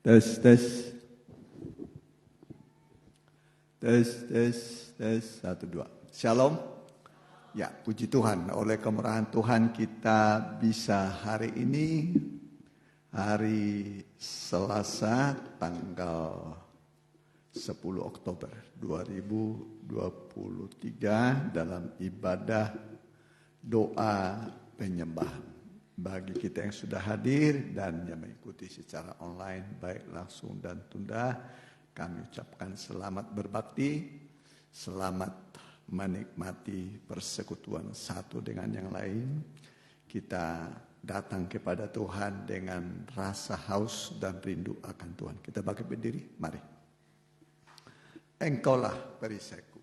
Tes, tes. Tes, tes, tes. 1, 2. Shalom. Ya, puji Tuhan. Oleh kemurahan Tuhan kita bisa hari ini, hari Selasa tanggal 10 Oktober 2023 dalam ibadah doa penyembahan. Bagi kita yang sudah hadir dan yang mengikuti secara online, baik langsung dan tunda, kami ucapkan selamat berbakti, selamat menikmati persekutuan satu dengan yang lain. Kita datang kepada Tuhan dengan rasa haus dan rindu akan Tuhan. Kita bangkit berdiri, mari. Engkaulah perisaiku.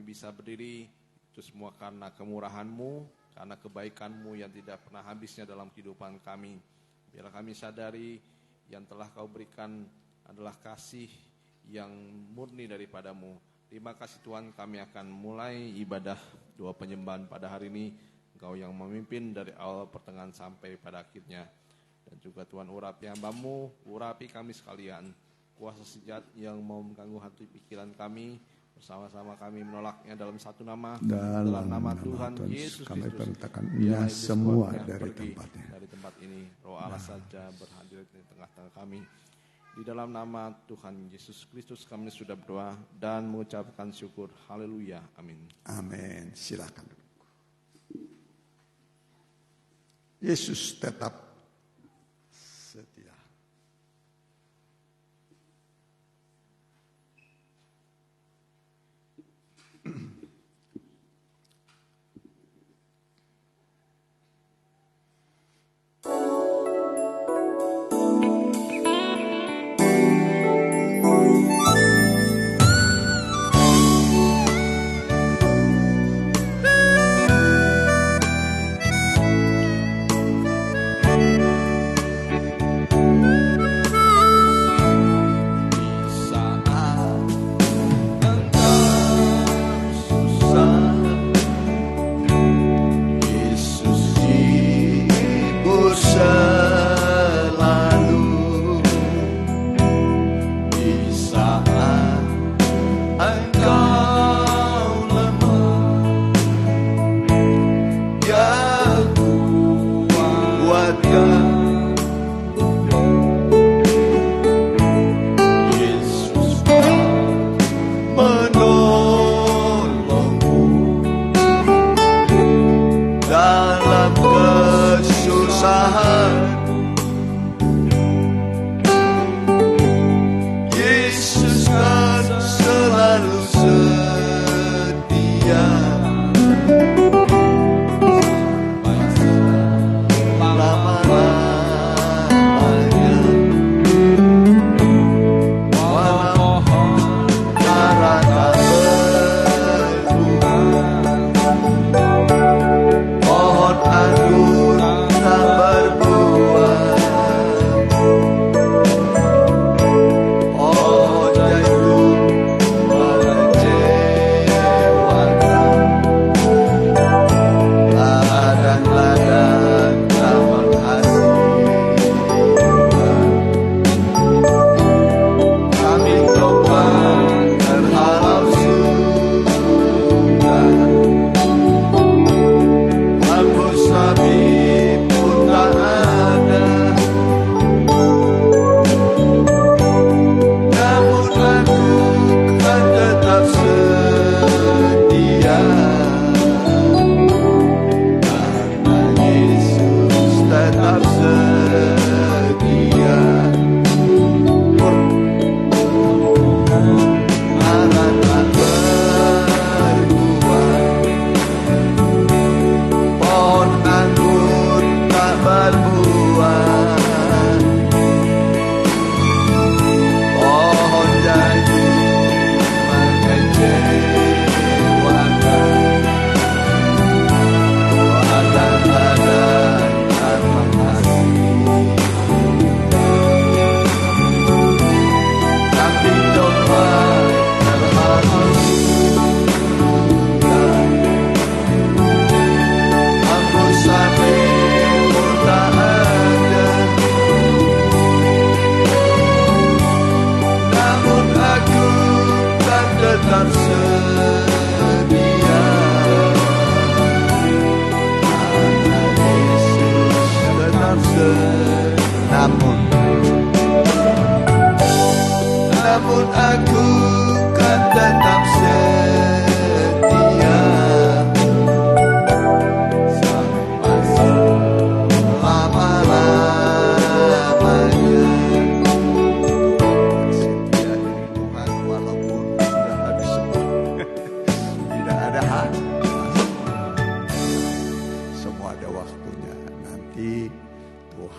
Bisa berdiri, itu semua karena kemurahan-Mu, karena kebaikan-Mu yang tidak pernah habisnya dalam kehidupan kami. Biarlah kami sadari yang telah Kau berikan adalah kasih yang murni daripada-Mu. Terima kasih Tuhan, kami akan mulai ibadah doa penyembahan pada hari ini. Engkau yang memimpin dari awal pertengahan sampai pada akhirnya. Dan juga Tuhan urapi hamba-Mu, urapi kami sekalian. Kuasa sejat yang mau mengganggu hati pikiran kami, bersama-sama kami menolaknya dalam satu nama, dalam nama Tuhan Yesus kami Kristus. perintahkan semua dari tempatnya. Dari tempat ini, Roh Allah saja berhadir di tengah-tengah kami. Di dalam nama Tuhan Yesus Kristus kami sudah berdoa dan mengucapkan syukur. Haleluya. Amin. Amin. Silakan. Yesus tetap setia.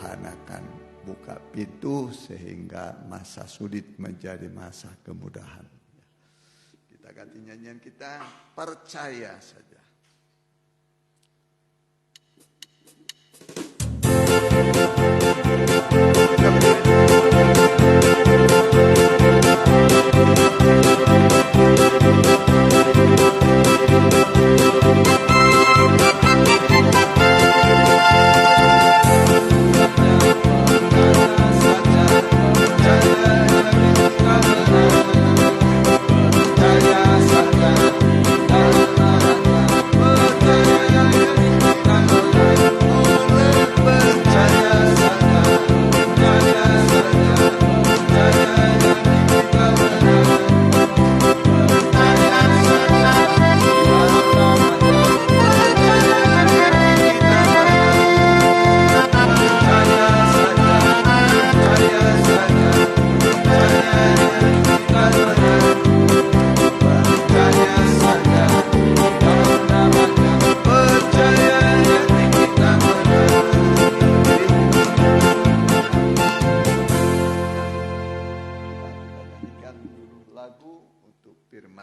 Tuhan akan buka pintu sehingga masa sulit menjadi masa kemudahan. Kita ganti nyanyian kita, percaya saja.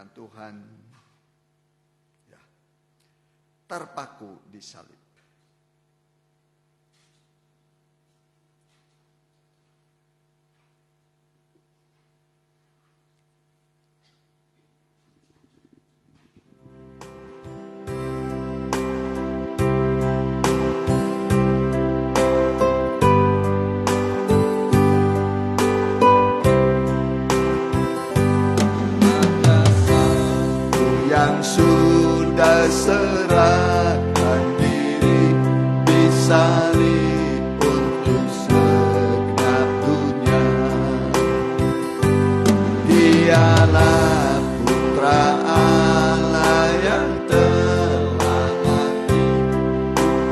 Tuhan ya, terpaku di salib. Sudah serahkan diri di salib untuk segenap dunia. Dialah putra Allah yang telah mati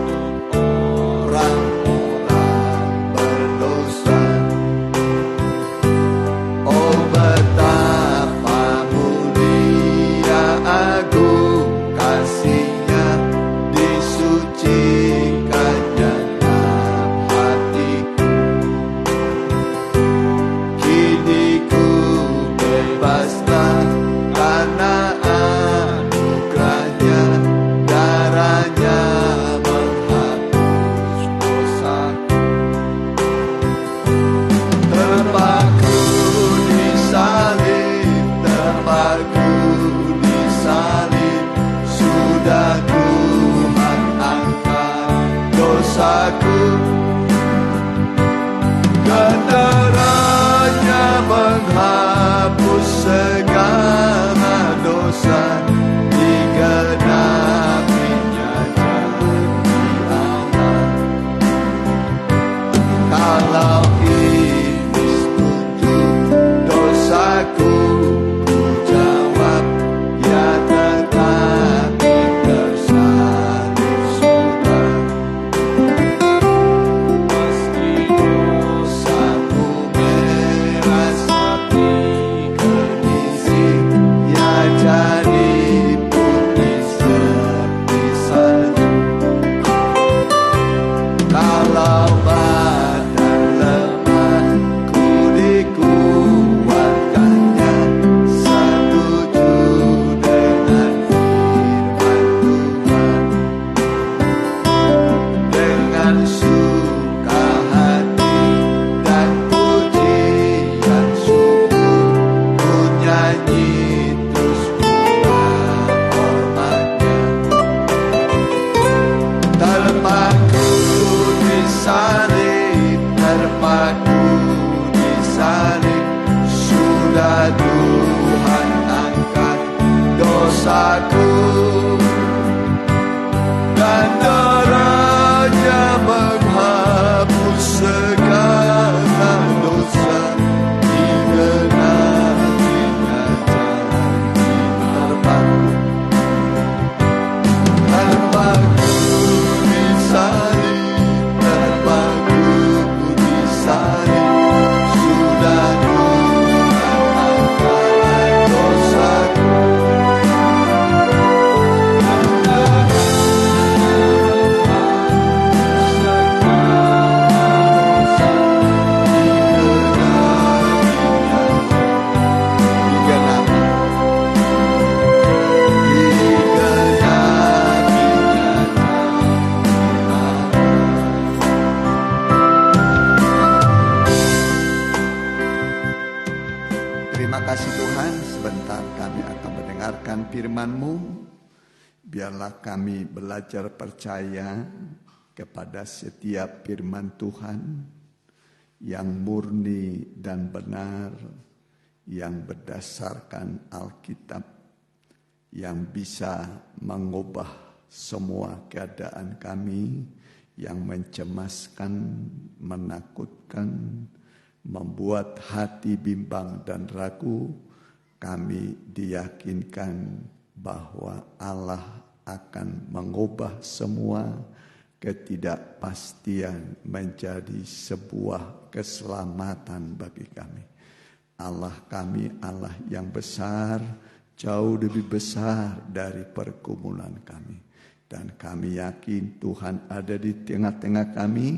untuk orang-orang berdosa. Oh betapa mulia agung kasih-Nya, disucikannya dalam hatiku. Kini ku bebaslah karena anugerah-Nya, darah-Nya menghapus dosaku. Terpaku di salib, terpaku di salib, sudah Tuhan angkat dosaku. Darah-Nya menghapus segala dosa, digenapinya janji Allah. Kalau iblis tuntut dosaku, ku jawab ya, tetapi tersalib sudah. Meski dosamu merasaki kondisi, ya jadi putih seperti salju. Kalau badan lemah ku dikuatkannya, setuju dengan firman Tuhan. Dengan suka hati dan pujian syukur, ku nyanyi terus buat hormat-Nya. Terpaku di salib, terpaku di salib, sudah Tuhan angkat dosaku. Dan darah-Nya menghapus firman-Mu, biarlah kami belajar percaya kepada setiap firman Tuhan yang murni dan benar, yang berdasarkan Alkitab, yang bisa mengubah semua keadaan kami yang mencemaskan, menakutkan, membuat hati bimbang dan ragu. Kami diyakinkan bahwa Allah akan mengubah semua ketidakpastian menjadi sebuah keselamatan bagi kami. Allah kami Allah yang besar, jauh lebih besar dari pergumulan kami. Dan kami yakin Tuhan ada di tengah-tengah kami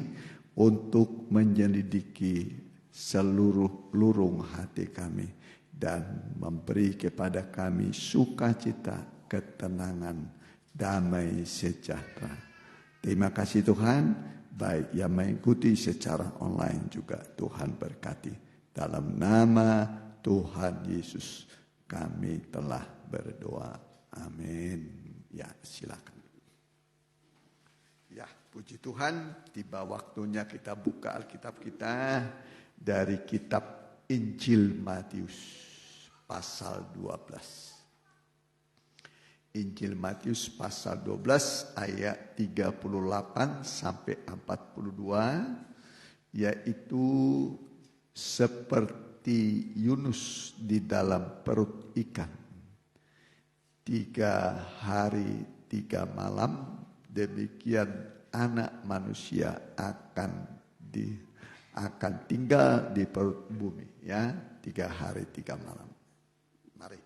untuk menyelidiki seluruh lurung hati kami dan memberi kepada kami sukacita, ketenangan, damai sejahtera. Terima kasih Tuhan, baik yang mengikuti secara online juga Tuhan berkati. Dalam nama Tuhan Yesus kami telah berdoa. Amin. Ya, silakan. Ya, puji Tuhan, tiba waktunya kita buka Alkitab kita dari kitab Injil Matius pasal 12. Injil Matius pasal 12 ayat 38 sampai 42, yaitu seperti Yunus di dalam perut ikan. 3 hari 3 malam, demikian anak manusia akan tinggal di perut bumi, ya, 3 hari 3 malam. Mari.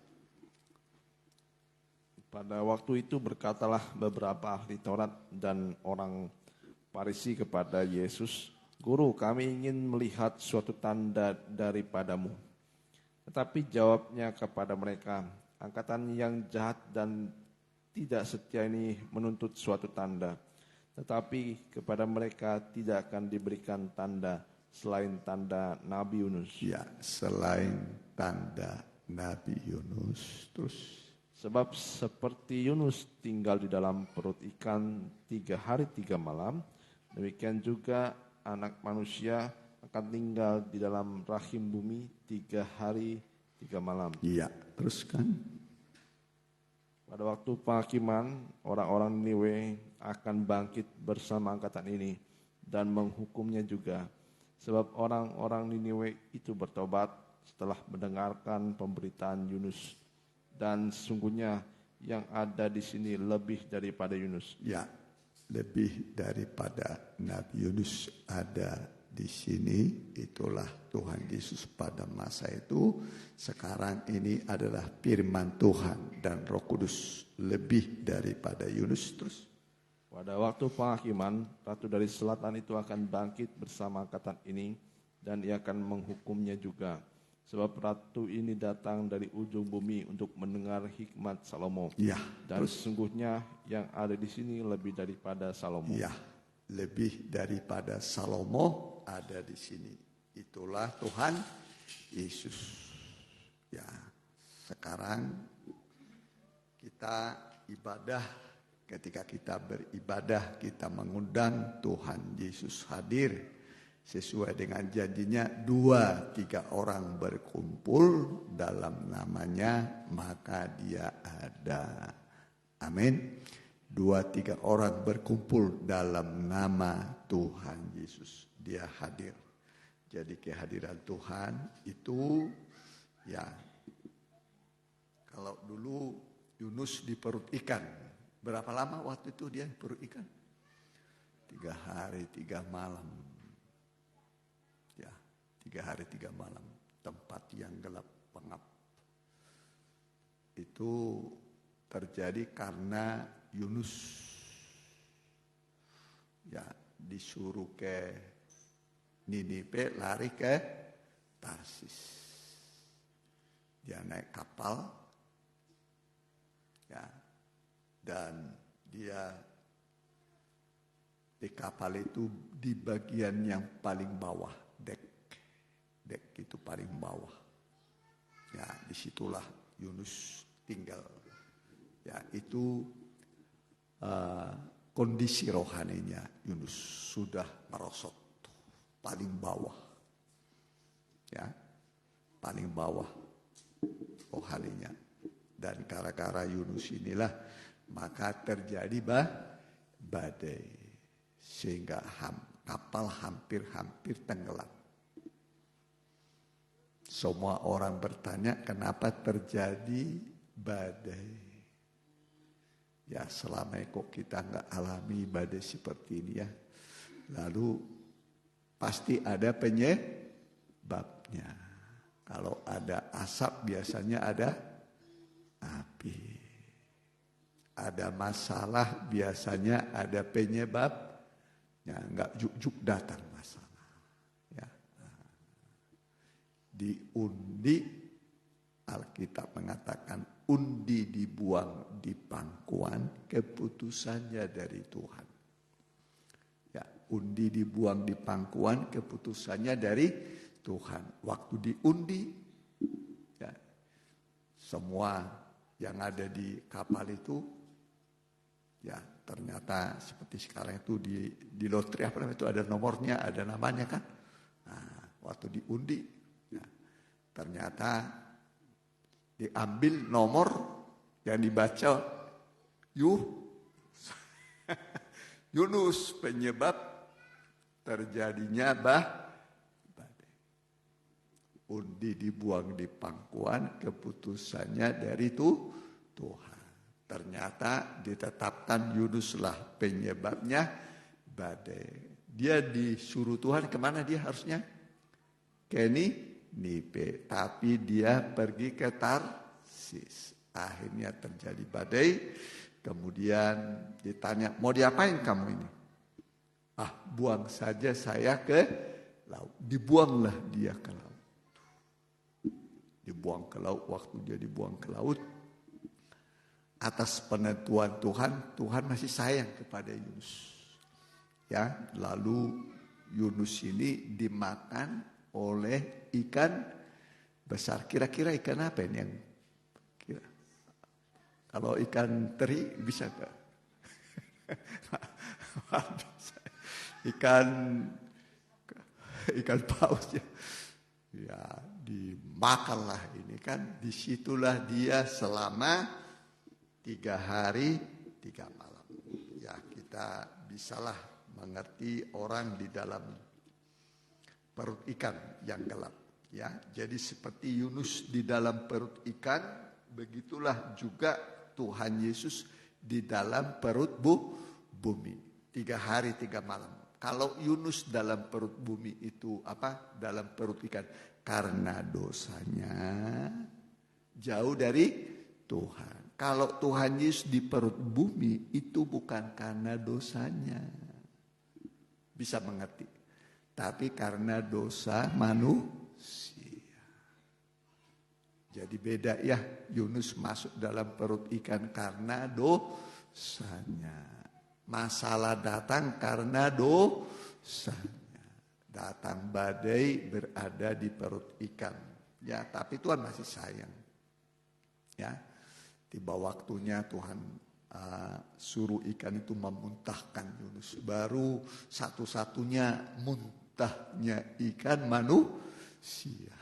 Pada waktu itu berkatalah beberapa ahli Taurat dan orang Farisi kepada Yesus, "Guru, kami ingin melihat suatu tanda daripadamu." Tetapi jawabnya kepada mereka, "Angkatan yang jahat dan tidak setia ini menuntut suatu tanda. Tetapi kepada mereka tidak akan diberikan tanda selain tanda Nabi Yunus." Ya, selain tanda Nabi Yunus. Terus, sebab seperti Yunus tinggal di dalam perut ikan 3 hari 3 malam, demikian juga anak manusia akan tinggal di dalam rahim bumi 3 hari 3 malam. Iya, teruskan. Pada waktu penghakiman, orang-orang Niniwe akan bangkit bersama angkatan ini dan menghukumnya juga. Sebab orang-orang Niniwe itu bertobat setelah mendengarkan pemberitaan Yunus. Dan sesungguhnya yang ada di sini lebih daripada Yunus. Ya, lebih daripada Nabi Yunus ada di sini. Itulah Tuhan Yesus pada masa itu. Sekarang ini adalah firman Tuhan dan Roh Kudus, lebih daripada Yunus. Terus, pada waktu penghakiman, ratu dari selatan itu akan bangkit bersama angkatan ini dan ia akan menghukumnya juga. Sebab ratu ini datang dari ujung bumi untuk mendengar hikmat Salomo. Ya, dan sesungguhnya yang ada di sini lebih daripada Salomo. Ya, lebih daripada Salomo ada di sini. Itulah Tuhan Yesus. Ya, sekarang kita ibadah. Ketika kita beribadah, kita mengundang Tuhan Yesus hadir. Sesuai dengan janjinya, 2-3 orang berkumpul dalam namanya, maka dia ada. Amin. 2-3 orang berkumpul dalam nama Tuhan Yesus, dia hadir. Jadi kehadiran Tuhan itu, ya, kalau dulu Yunus di perut ikan, berapa lama waktu itu dia di perut ikan? 3 hari 3 malam. Ya, 3 hari 3 malam, tempat yang gelap pengap. Itu terjadi karena Yunus, ya, disuruh ke Niniwe, lari ke Tarsis. Dia naik kapal, ya, dan dia di kapal itu di bagian yang paling bawah. Dek itu paling bawah. Ya, disitulah Yunus tinggal. Ya, itu kondisi rohaninya Yunus sudah merosot paling bawah. Ya, paling bawah rohaninya. Dan gara-gara Yunus inilah maka terjadi badai sehingga kapal hampir tenggelam. Semua orang bertanya kenapa terjadi badai. Ya selama kok kita nggak alami badai seperti ini ya. Lalu pasti ada penyebabnya. Kalau ada asap biasanya ada api. Ada masalah biasanya ada penyebabnya. Nggak juk-juk datang masalah. Ya. Diundi, Alkitab mengatakan undi dibuang di pangkuan, keputusannya dari Tuhan. Ya, undi dibuang di pangkuan, keputusannya dari Tuhan. Waktu diundi, ya, semua yang ada di kapal itu, ya ternyata seperti sekarang itu di lotre apa namanya itu ada nomornya, ada namanya kan. Nah, waktu diundi, ya, ternyata diambil nomor yang dibaca Yunus, penyebab terjadinya badai. Undi dibuang di pangkuan, keputusannya dari Tuhan. Ternyata ditetapkan Yunuslah penyebabnya badai. Dia disuruh Tuhan kemana dia harusnya? Ke Nipe, tapi dia pergi ke Tarsis. Akhirnya terjadi badai. Kemudian ditanya, mau diapain kamu ini? Buang saja saya ke laut. Dibuanglah dia ke laut. Dibuang ke laut. Waktu dia dibuang ke laut, atas penentuan Tuhan, Tuhan masih sayang kepada Yunus. Ya, lalu Yunus ini dimakan oleh ikan besar. Kira-kira ikan apa ini yang kira? Kalau ikan teri bisa gak? ikan paus ya. Ya dimakanlah ini kan. Disitulah dia selama 3 hari 3 malam. Ya kita bisalah mengerti orang di dalam perut ikan yang gelap, ya. Jadi seperti Yunus di dalam perut ikan, begitulah juga Tuhan Yesus di dalam perut bumi. 3 hari 3 malam. Kalau Yunus dalam perut bumi itu apa? Dalam perut ikan karena dosanya jauh dari Tuhan. Kalau Tuhan Yesus di perut bumi itu bukan karena dosanya. Bisa mengerti. Tapi karena dosa manusia. Jadi beda ya, Yunus masuk dalam perut ikan karena dosanya. Masalah datang karena dosanya. Datang badai berada di perut ikan. Ya, tapi Tuhan masih sayang. Ya, tiba waktunya Tuhan suruh ikan itu memuntahkan Yunus. Baru satu-satunya muntahnya ikan manusia.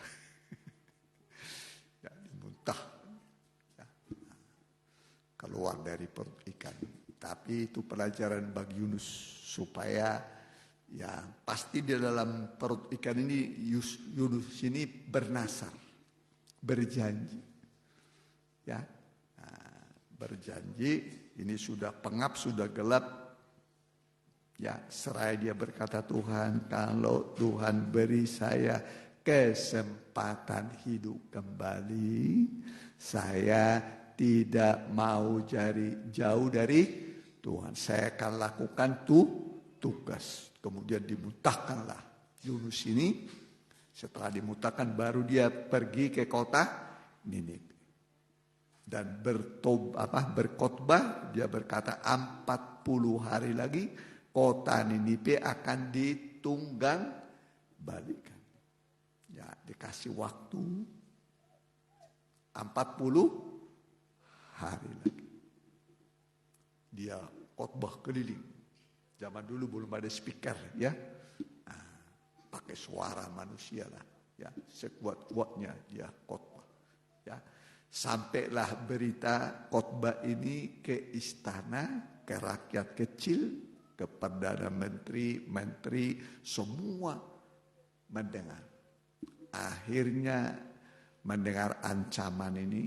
Ya, dimuntah. Ya, keluar dari perut ikan. Tapi itu pelajaran bagi Yunus supaya ya pasti di dalam perut ikan ini Yunus ini bernasar, berjanji. Ya. Berjanji, ini sudah pengap, sudah gelap. Ya, seraya dia berkata, Tuhan, kalau Tuhan beri saya kesempatan hidup kembali, saya tidak mau jauh dari Tuhan. Saya akan lakukan tugas. Kemudian dimuntahkanlah Yunus ini. Setelah dimuntahkan baru dia pergi ke kota Niniwe. Dan berkhotbah, dia berkata 40 hari lagi kota Niniwe akan ditunggang balikan. Ya, dikasih waktu 40 hari lagi. dia khotbah keliling. Zaman dulu belum ada speaker ya. Pakai suara manusia lah ya, sekuat-kuatnya dia khotbah ya. Sampailah berita khotbah ini ke istana, ke rakyat kecil, ke Perdana Menteri, semua mendengar. Akhirnya mendengar ancaman ini,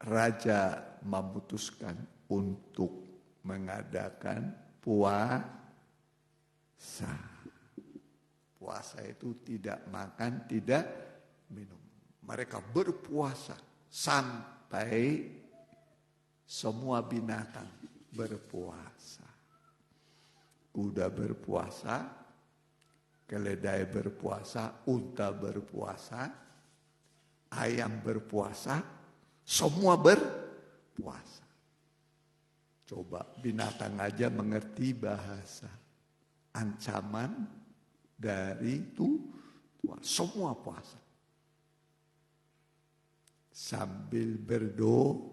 raja memutuskan untuk mengadakan puasa. Puasa itu tidak makan, tidak minum. Mereka berpuasa sampai semua binatang berpuasa. Kuda berpuasa, keledai berpuasa, unta berpuasa, ayam berpuasa, semua berpuasa. Coba binatang aja mengerti bahasa. Ancaman dari itu semua puasa. Sambil berdoa.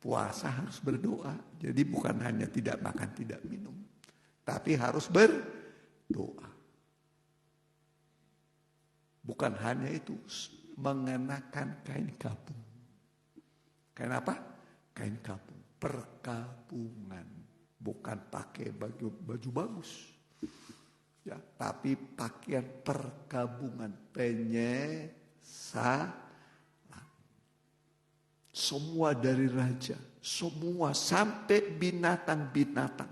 Puasa harus berdoa. Jadi bukan hanya tidak makan, tidak minum. Tapi harus berdoa. Bukan hanya itu. Mengenakan kain kapung. Kain apa? Kain kapung. Perkabungan. Bukan pakai baju bagus. Ya, tapi pakaian perkabungan. Penyesalan. Semua dari raja, semua sampai binatang-binatang.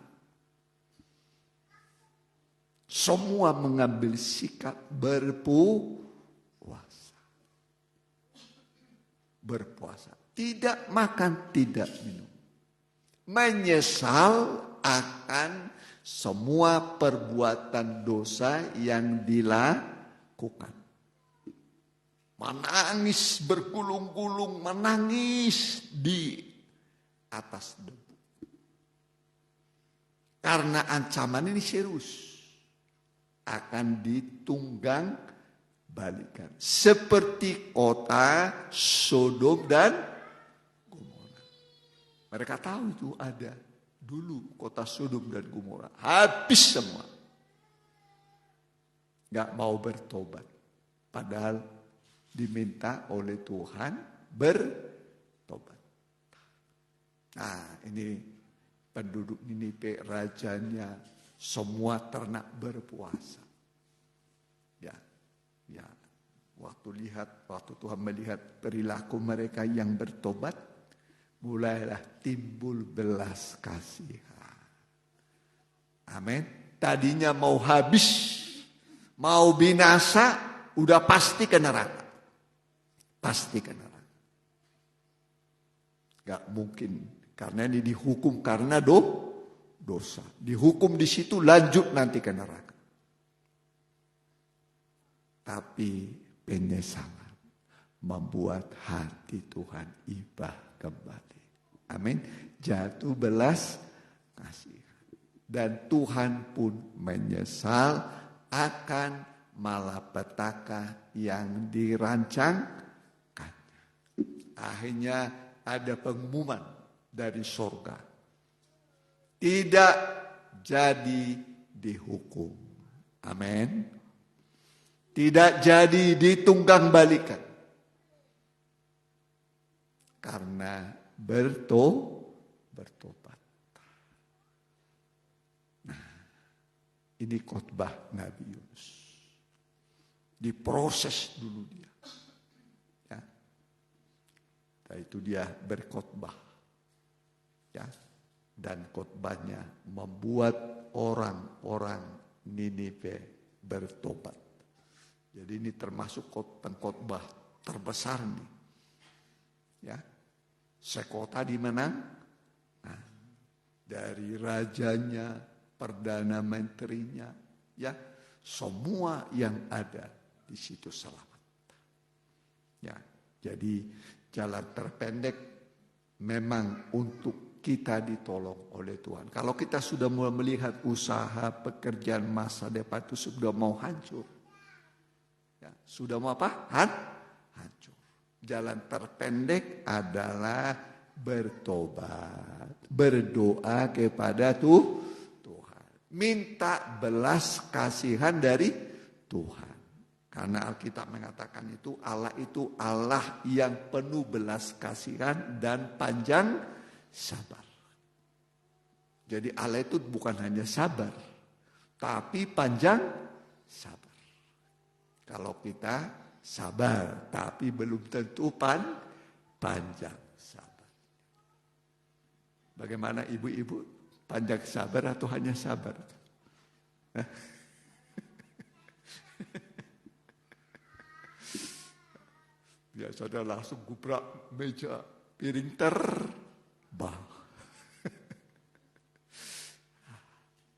Semua mengambil sikap berpuasa. Berpuasa. Tidak makan, tidak minum. Menyesal akan semua perbuatan dosa yang dilakukan. Menangis bergulung-gulung, menangis di atas debu. Karena ancaman ini serius. Akan ditunggang balikan. Seperti kota Sodom dan Gomora. Mereka tahu itu ada dulu kota Sodom dan Gomora. Habis semua. Gak mau bertobat. Padahal diminta oleh Tuhan bertobat. Nah, ini penduduk Niniwe, rajanya, semua ternak berpuasa. Ya. Waktu Tuhan melihat perilaku mereka yang bertobat, mulailah timbul belas kasihan. Amin. Tadinya mau habis, mau binasa, udah pasti ke neraka. Pasti ke neraka. Gak mungkin. Karena ini dihukum karena dosa. Dihukum di situ, lanjut nanti ke neraka. Tapi penyesalan membuat hati Tuhan ibah kembali. Amin. Jatuh belas kasihan. Dan Tuhan pun menyesal akan malapetaka yang dirancangkannya. Akhirnya ada pengumuman dari surga. Tidak jadi dihukum. Amin. Tidak jadi ditunggang balikan. Karena bertobat. Nah, ini khotbah Nabi Yunus. Diproses dulu dia. Ya. Dan itu dia berkhotbah. Ya. Dan khotbahnya membuat orang-orang Niniwe bertobat. Jadi ini termasuk pengkhotbah terbesar nih. Ya. Sekota dimenang. Nah, dari rajanya, perdana menterinya, ya, semua yang ada di situ selamat. Ya, jadi jalan terpendek memang untuk kita ditolong oleh Tuhan. Kalau kita sudah mulai melihat usaha pekerjaan masa depan itu sudah mau hancur. Ya, sudah mau apa? Hancur. Jalan terpendek adalah bertobat, berdoa kepada Tuhan, minta belas kasihan dari Tuhan. Karena Alkitab mengatakan Allah itu Allah yang penuh belas kasihan dan panjang sabar. Jadi Allah itu bukan hanya sabar, tapi panjang sabar. Kalau kita sabar, tapi belum tentu panjang sabar. Bagaimana ibu-ibu? Panjang sabar atau hanya sabar? Biasanya langsung gubrak meja, piring terbang.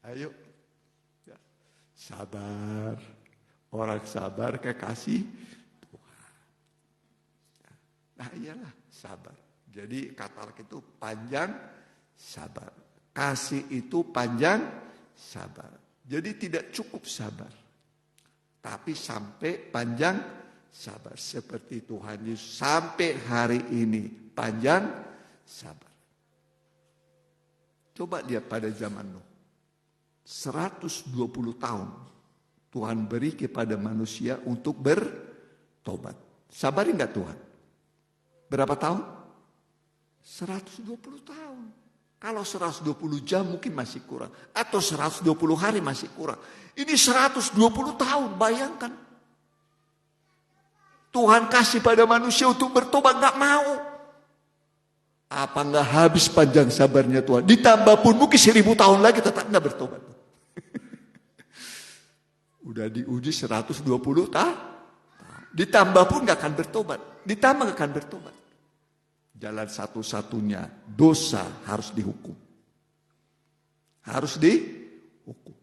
Ayo, ya. Sabar. Orang sabar kekasih Tuhan. Nah iyalah sabar. Jadi kata itu panjang sabar. Kasih itu panjang sabar. Jadi tidak cukup sabar. Tapi sampai panjang sabar. Seperti Tuhan Yesus sampai hari ini panjang sabar. Coba lihat pada zaman Nuh. 120 tahun Tuhan beri kepada manusia untuk bertobat. Sabar enggak Tuhan? Berapa tahun? 120 tahun. Kalau 120 jam mungkin masih kurang. Atau 120 hari masih kurang. Ini 120 tahun, bayangkan. Tuhan kasih pada manusia untuk bertobat, enggak mau. Apa enggak habis panjang sabarnya Tuhan? Ditambah pun mungkin 1000 tahun lagi tetap enggak bertobat. Udah diuji 120 tahun. Ditambah pun gak akan bertobat. Ditambah gak akan bertobat. Jalan satu-satunya dosa harus dihukum. Harus dihukum.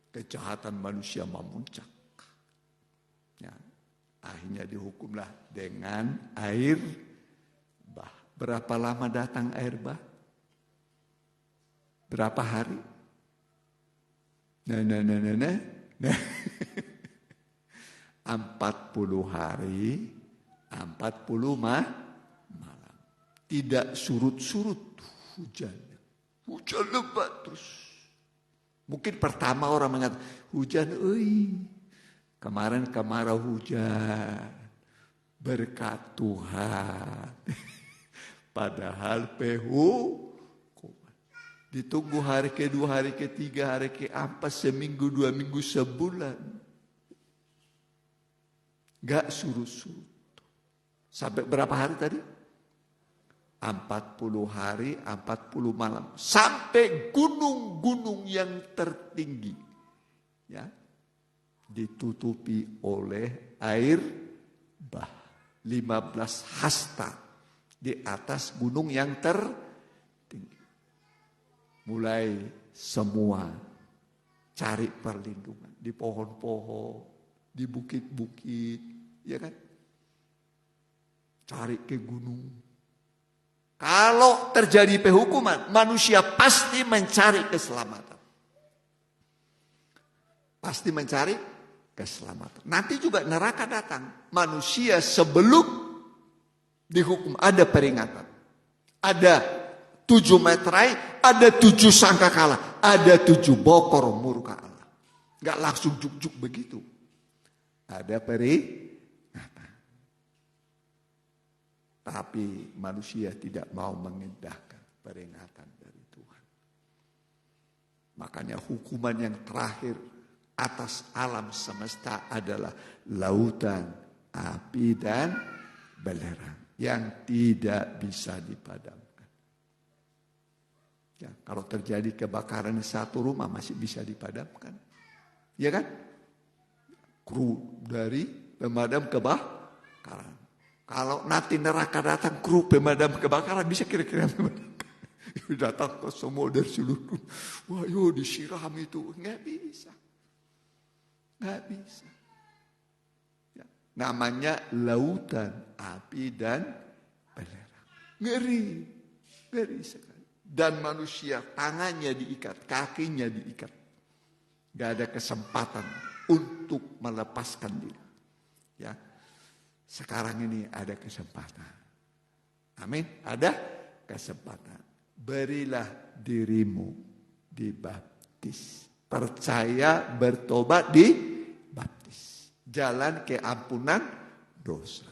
Kejahatan manusia memuncak. Ya, akhirnya dihukumlah dengan air bah. Berapa lama datang air bah? Berapa hari? Nah. 40 hari, 40 malam. Tidak surut-surut hujannya. Hujan lebat terus. Mungkin pertama orang mengatakan, hujan, kemarin kemarau hujan. Berkat Tuhan. Padahal ditunggu hari kedua, hari ketiga, hari keempat, seminggu, 2 minggu, sebulan. Gak surut-surut. Sampai berapa hari tadi? 40 hari, 40 malam. Sampai gunung-gunung yang tertinggi. Ya, ditutupi oleh air bah. 15 hasta di atas gunung yang tertinggi. Mulai semua cari perlindungan di pohon-pohon, di bukit-bukit, ya kan? Cari ke gunung. Kalau terjadi penghukuman, manusia pasti mencari keselamatan. Pasti mencari keselamatan. Nanti juga neraka datang. Manusia sebelum dihukum ada peringatan. Ada 7 meterai, ada 7 sangkakala, ada 7 bokor murka Allah. Gak langsung juk-juk begitu. Ada peringatan. Tapi manusia tidak mau mengindahkan peringatan dari Tuhan. Makanya hukuman yang terakhir atas alam semesta adalah lautan, api, dan belerang yang tidak bisa dipadamkan. Ya, kalau terjadi kebakaran di satu rumah masih bisa dipadamkan. Ya kan? Kru dari pemadam kebakaran. Kalau nanti neraka datang, kru pemadam kebakaran bisa kira-kira datang ke semua dari seluruh. Wah, disiram itu. Nggak bisa. Nggak bisa. Ya, namanya lautan, api, dan belerang. Ngeri. Ngeri sekali. Dan manusia tangannya diikat, kakinya diikat. Gak ada kesempatan untuk melepaskan diri. Ya, Sekarang ini ada kesempatan. Amin. Ada kesempatan. Berilah dirimu dibaptis. Percaya, bertobat, dibaptis. Jalan keampunan dosa.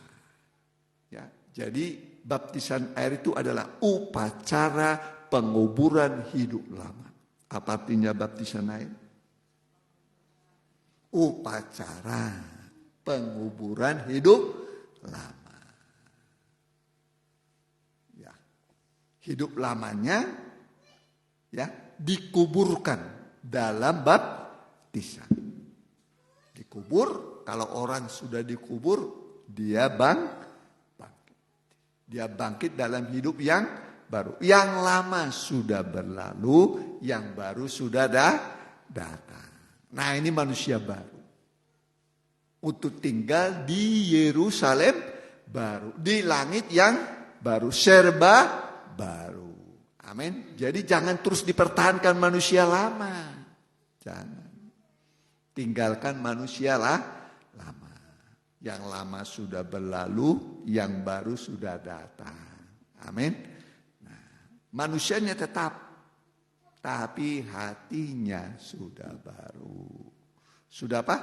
Ya, jadi baptisan air itu adalah upacara penguburan hidup lama. Apa artinya baptisan air? Upacara penguburan hidup lama. Ya. Hidup lamanya ya dikuburkan dalam baptisan. Dikubur, kalau orang sudah dikubur, dia bangkit. Dia bangkit dalam hidup yang baru. Yang lama sudah berlalu, yang baru sudah datang. Nah, ini manusia baru. Untuk tinggal di Yerusalem baru. Di langit yang baru. Serba baru. Amin. Jadi jangan terus dipertahankan manusia lama. Jangan. Tinggalkan manusia lama. Yang lama sudah berlalu, yang baru sudah datang. Amin. Nah, manusianya tetap. Tapi hatinya sudah baru. Sudah apa?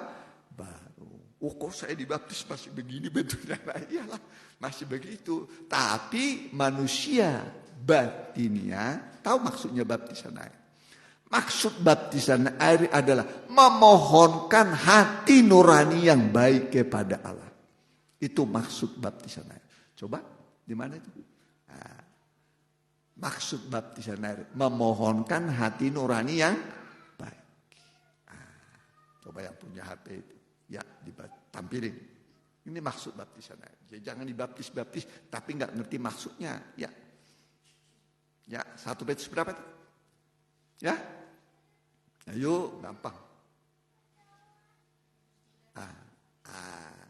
Baru. Oh, kok saya dibaptis masih begini bentuknya? Nah, iyalah, masih begitu. Tapi manusia batinnya, tahu maksudnya baptisan air? Maksud baptisan air adalah memohonkan hati nurani yang baik kepada Allah. Itu maksud baptisan air. Coba, di mana itu? Nah, maksud baptisan air, memohonkan hati nurani yang baik. Nah, coba yang punya HP itu, ya ditampilin. Ini maksud baptisan air. Jadi jangan dibaptis-baptis, tapi nggak ngerti maksudnya. Ya, 1 Petrus berapa itu? Ya, ayo gampang.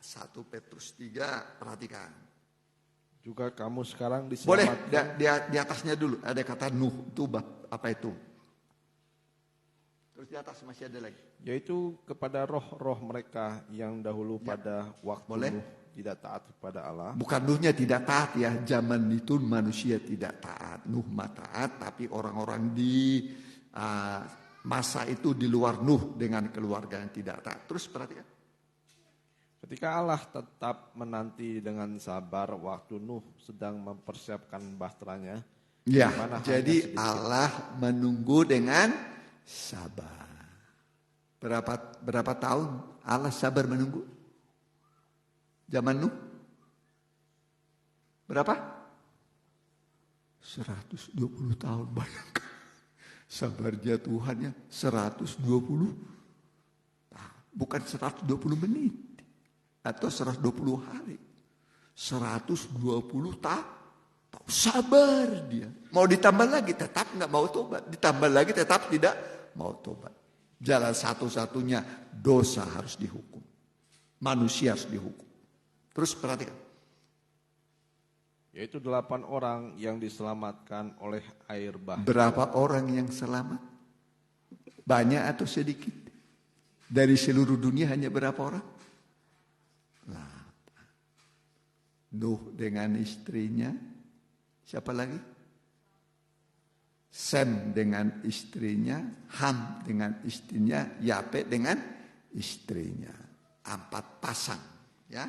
1 Petrus 3, perhatikan. Juga kamu sekarang Boleh, diselamatkan. di atasnya dulu. Ada kata Nuh, itu apa itu? Terus di atas masih ada lagi. Yaitu kepada roh-roh mereka yang dahulu pada waktu Boleh. Nuh tidak taat kepada Allah. Bukan Nuhnya tidak taat ya. Zaman itu manusia tidak taat. Nuh mah taat, tapi orang-orang di masa itu di luar Nuh dengan keluarga yang tidak taat. Terus perhatikan. Ketika Allah tetap menanti dengan sabar waktu Nuh sedang mempersiapkan bahteranya. Ya, di mana jadi hanya sedikit. Allah menunggu dengan sabar. Berapa tahun Allah sabar menunggu? Zaman Nuh? Berapa? 120 tahun, bayangkan. Sabarnya Tuhannya 120 tahun. Bukan 120 menit. Atau 120 hari. 120 tahun. Sabar dia. Mau ditambah lagi tetap nggak mau tobat. Ditambah lagi tetap tidak mau tobat. Jalan satu-satunya dosa harus dihukum. Manusia harus dihukum. Terus perhatikan. Yaitu 8 orang yang diselamatkan oleh air bah. Berapa orang yang selamat? Banyak atau sedikit? Dari seluruh dunia hanya berapa orang? 8. Nuh dengan istrinya. Siapa lagi? Sem dengan istrinya, Ham dengan istrinya, Yapet dengan istrinya. 4 pasang, ya.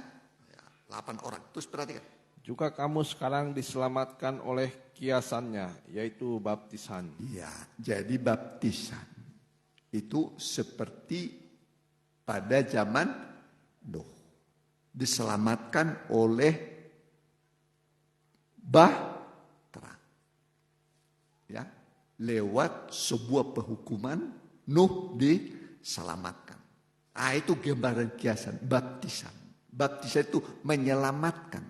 8 orang. Terus perhatikan. Juga kamu sekarang diselamatkan oleh kiasannya, yaitu baptisan. Ya, jadi baptisan itu seperti pada zaman Nuh. Diselamatkan oleh ya, lewat sebuah penghukuman Nuh diselamatkan. Itu gambaran kiasan baptisan. Baptisan itu menyelamatkan,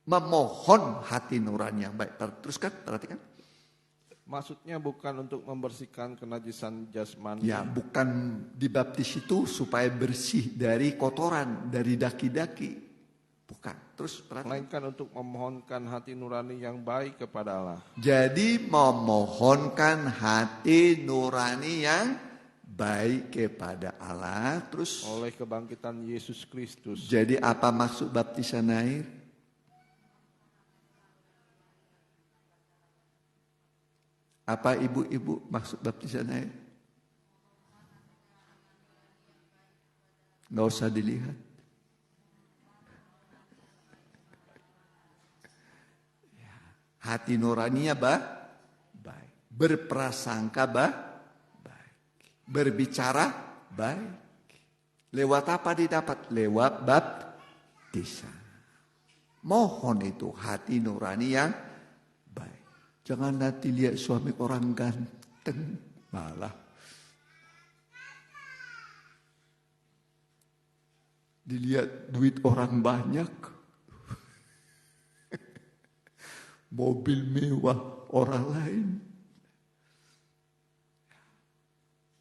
memohon hati nurani yang baik. Teruskan, perhatikan. Maksudnya bukan untuk membersihkan kenajisan jasmani. Ya, bukan dibaptis itu supaya bersih dari kotoran, dari daki-daki. Bukan. Terus perhatikan. Melainkan untuk memohonkan hati nurani yang baik kepada Allah. Jadi memohonkan hati nurani yang baik kepada Allah. Terus oleh kebangkitan Yesus Kristus. Jadi apa maksud baptisan air? Apa ibu-ibu maksud baptisan air? Nggak usah dilihat. Hati nuraninya baik. Berprasangka baik. Berbicara baik. Lewat apa didapat? Lewat baptisan. Mohon itu hati nurani yang baik. Jangan nanti lihat suami orang ganteng, malah dilihat duit orang banyak, mobil mewah orang lain.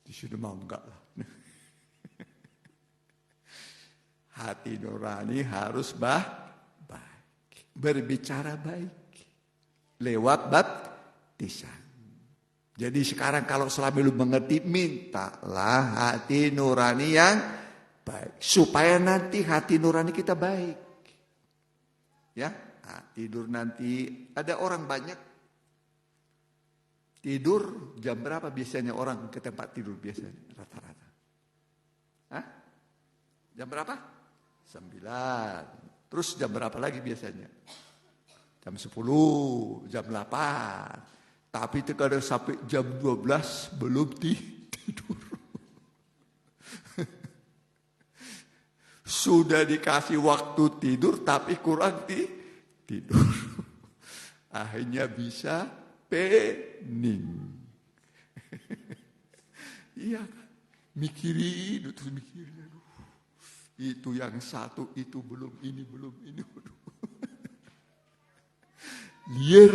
Di sini mau enggak lah. Hati nurani harus baik. Berbicara baik. Lewat baptisan. Jadi sekarang kalau selama lu mengerti, mintalah hati nurani yang baik. Supaya nanti hati nurani kita baik. Ya, tidur nanti. Ada orang banyak tidur jam berapa biasanya orang ke tempat tidur biasanya rata-rata? Hah? Jam berapa? 9. Terus jam berapa lagi biasanya? Jam 10, jam 8. Tapi terkadang sampai jam 12 belum tidur. Sudah dikasih waktu tidur tapi kurang tidur. Akhirnya bisa pening. Iya kan? Mikirin. Itu yang satu, itu belum, ini belum, ini belum. Liar.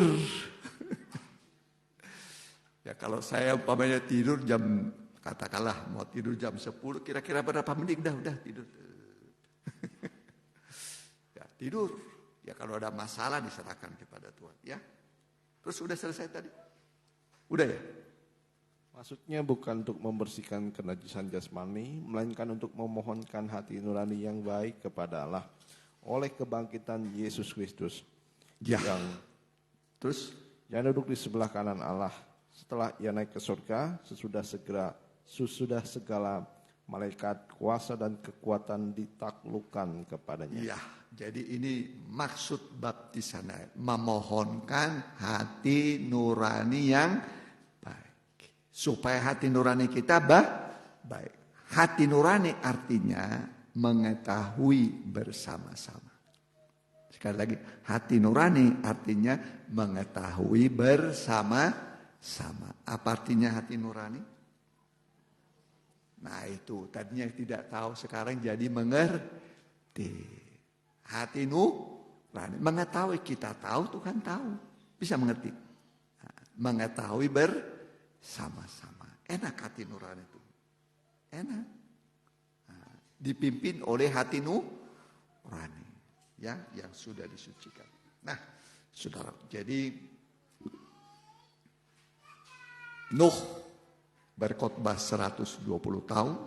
Ya kalau saya umpamanya tidur jam, katakanlah mau tidur jam 10, kira-kira berapa menit udah tidur. Ya tidur. Ya kalau ada masalah diserahkan kepada Tuhan. Ya. Terus sudah selesai tadi? Udah ya? Maksudnya bukan untuk membersihkan kenajisan jasmani, melainkan untuk memohonkan hati nurani yang baik kepada Allah oleh kebangkitan Yesus Kristus. Ya. Terus yang duduk di sebelah kanan Allah setelah ia naik ke surga, sesudah segala malaikat, kuasa dan kekuatan ditaklukkan kepadanya. Ya, jadi ini maksud baptisan air, memohonkan hati nurani yang supaya hati nurani kita baik. Hati nurani artinya mengetahui bersama-sama. Sekali lagi, hati nurani artinya mengetahui bersama-sama. Apa artinya hati nurani? Nah itu, tadinya tidak tahu, sekarang jadi mengerti. Hati nurani, mengetahui, kita tahu, Tuhan tahu. Bisa mengerti. Nah, mengetahui sama-sama. Enak hati nurani itu. Enak. Nah, dipimpin oleh hati nurani. Ya, yang sudah disucikan. Nah, saudara, jadi Nuh berkhotbah 120 tahun.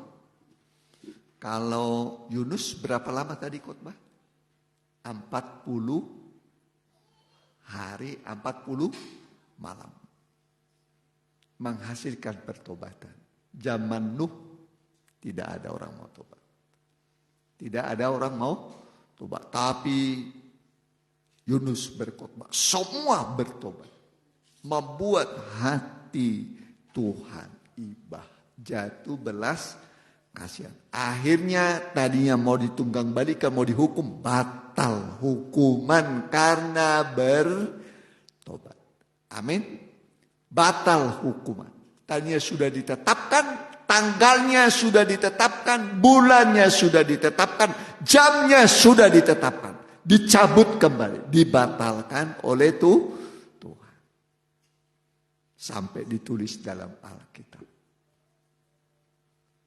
Kalau Yunus berapa lama tadi khotbah? 40 hari, 40 malam. Menghasilkan pertobatan. Zaman Nuh tidak ada orang mau tobat. Tidak ada orang mau tobat. Tapi Yunus berkhotbah. Semua bertobat. Membuat hati Tuhan ibah. Jatuh belas kasihan. Akhirnya tadinya mau ditunggang balikan, mau dihukum. Batal hukuman karena bertobat. Amin. Batal hukuman. Tadinya sudah ditetapkan, tanggalnya sudah ditetapkan, bulannya sudah ditetapkan, jamnya sudah ditetapkan. Dicabut kembali, dibatalkan oleh Tuhan. Sampai ditulis dalam Alkitab.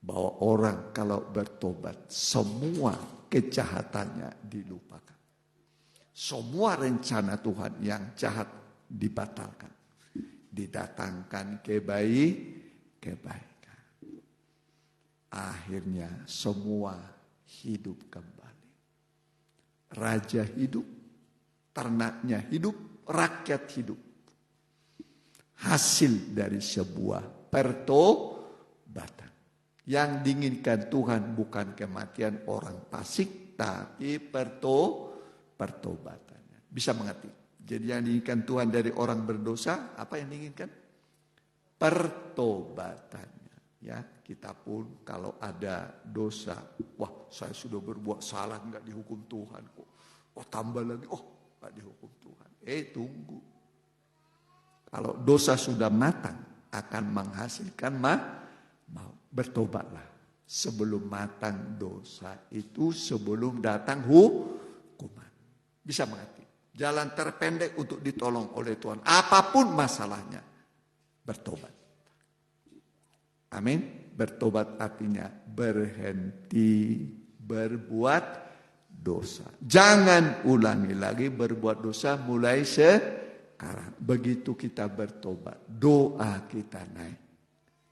Bahwa orang kalau bertobat, semua kejahatannya dilupakan. Semua rencana Tuhan yang jahat dibatalkan. Didatangkan kebaikan. akhirnya semua hidup kembali. Raja hidup, ternaknya hidup, rakyat hidup. Hasil dari sebuah pertobatan. Yang diinginkan Tuhan bukan kematian orang fasik, tapi pertobatannya. Bisa mengerti? Jadi yang diinginkan Tuhan dari orang berdosa, apa yang diinginkan? Pertobatannya. Ya, kita pun kalau ada dosa, wah saya sudah berbuat salah, enggak dihukum Tuhan kok. Oh tambah lagi, oh enggak dihukum Tuhan. Tunggu. Kalau dosa sudah matang, akan menghasilkan mau. Bertobatlah. Sebelum matang dosa itu, sebelum datang hukuman. Bisa mengerti? Jalan terpendek untuk ditolong oleh Tuhan. Apapun masalahnya, bertobat. Amin. Bertobat artinya berhenti berbuat dosa. Jangan ulangi lagi berbuat dosa mulai sekarang. Begitu kita bertobat, doa kita naik